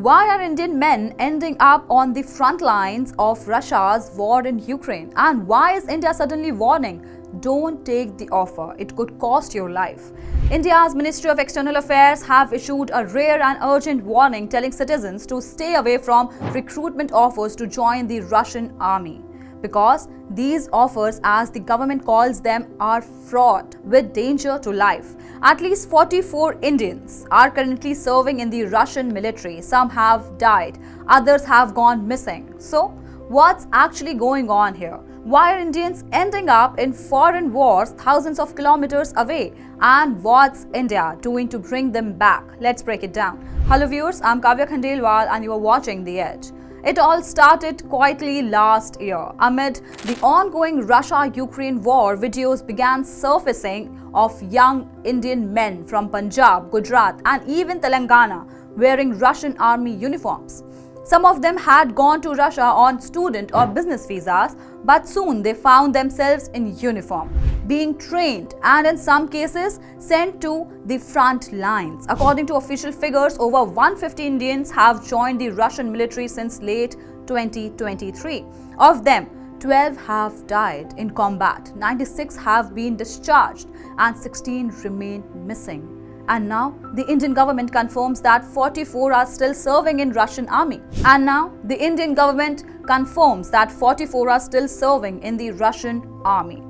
Why are Indian men ending up on the front lines of Russia's war in Ukraine? And why is India suddenly warning, don't take the offer, it could cost your life? India's Ministry of External Affairs have issued a rare and urgent warning telling citizens to stay away from recruitment offers to join the Russian army. Because these offers, as the government calls them, are fraught with danger to life. At least 44 Indians are currently serving in the Russian military. Some have died, others have gone missing. So, what's actually going on here? Why are Indians ending up in foreign wars thousands of kilometers away? And what's India doing to bring them back? Let's break it down. Hello viewers, I'm Kavya Khandelwal and you are watching The Edge. It all started quietly last year. Amid the ongoing Russia-Ukraine war, videos began surfacing of young Indian men from Punjab, Gujarat and even Telangana wearing Russian army uniforms. Some of them had gone to Russia on student or business visas, but soon they found themselves in uniform, being trained and in some cases sent to the front lines. According to official figures, over 150 Indians have joined the Russian military since late 2023. Of them, 12 have died in combat, 96 have been discharged and 16 remain missing. And now, the Indian government confirms that 44 are still serving in Russian army. And now, the Indian government confirms that 44 are still serving in the Russian army.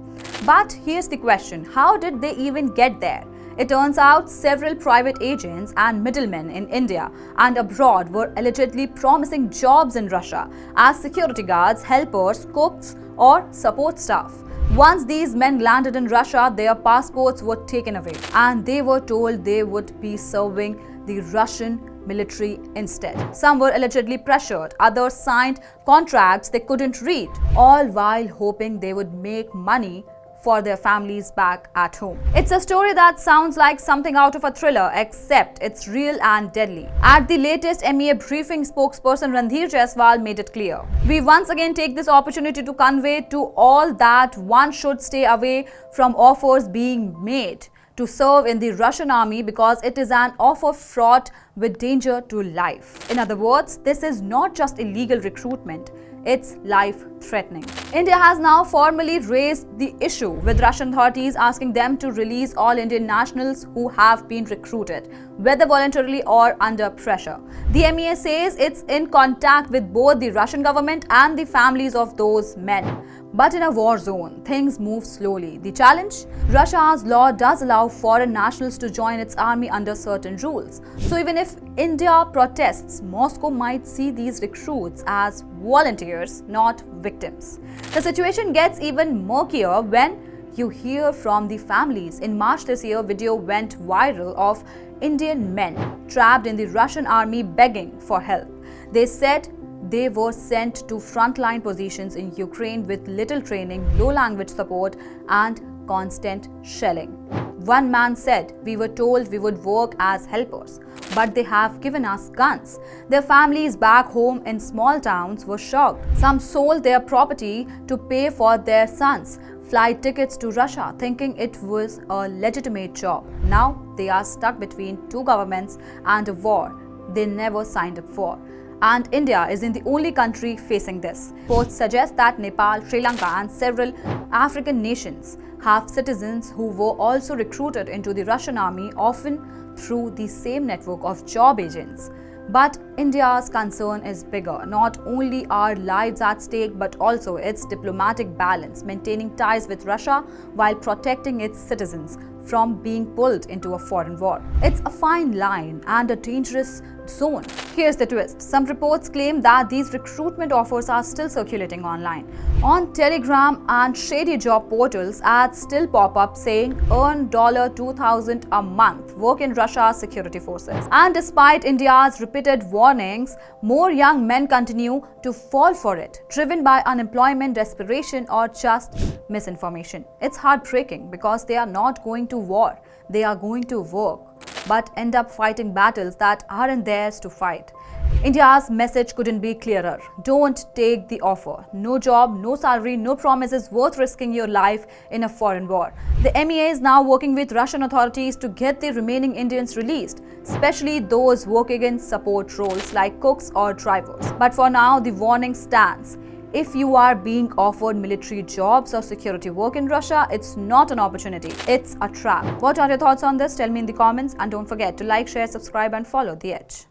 But here's the question, how did they even get there? It turns out several private agents and middlemen in India and abroad were allegedly promising jobs in Russia as security guards, helpers, cooks or support staff. Once these men landed in Russia, their passports were taken away and they were told they would be serving the Russian military instead. Some were allegedly pressured, others signed contracts they couldn't read, all while hoping they would make money for their families back at home. It's a story that sounds like something out of a thriller, except it's real and deadly. At the latest MEA briefing, spokesperson Randhir Jaiswal made it clear. We once again take this opportunity to convey to all that one should stay away from offers being made to serve in the Russian army because it is an offer fraught with danger to life. In other words, this is not just illegal recruitment, it's life-threatening. India has now formally raised the issue with Russian authorities, asking them to release all Indian nationals who have been recruited, whether voluntarily or under pressure. The MEA says it's in contact with both the Russian government and the families of those men. But in a war zone, things move slowly. The challenge? Russia's law does allow foreign nationals to join its army under certain rules. So even if India protests, Moscow might see these recruits as volunteers, not victims. The situation gets even murkier when you hear from the families. In March this year, video went viral of Indian men trapped in the Russian army begging for help. They said they were sent to frontline positions in Ukraine with little training, low language support and constant shelling. One man said, "We were told we would work as helpers, but they have given us guns." Their families back home in small towns were shocked. Some sold their property to pay for their sons' flight tickets to Russia, thinking it was a legitimate job. Now they are stuck between two governments and a war they never signed up for. And India isn't the only country facing this. Reports suggest that Nepal, Sri Lanka and several African nations have citizens who were also recruited into the Russian army, often through the same network of job agents. But India's concern is bigger. Not only are lives at stake, but also its diplomatic balance, maintaining ties with Russia while protecting its citizens from being pulled into a foreign war. It's a fine line and a dangerous zone. Here's the twist. Some reports claim that these recruitment offers are still circulating online. On Telegram and shady job portals, ads still pop up saying earn $2,000 a month, work in Russia's security forces. And despite India's repeated warnings, more young men continue to fall for it, driven by unemployment, desperation or just misinformation. It's heartbreaking because they are not going to war, they are going to work. but end up fighting battles that aren't theirs to fight. India's message couldn't be clearer. Don't take the offer. No job, no salary, no promises worth risking your life in a foreign war. The MEA is now working with Russian authorities to get the remaining Indians released, especially those working in support roles like cooks or drivers. But for now, the warning stands. If you are being offered military jobs or security work in Russia, it's not an opportunity, it's a trap. What are your thoughts on this? Tell me in the comments, and don't forget to like, share, subscribe and follow The Edge.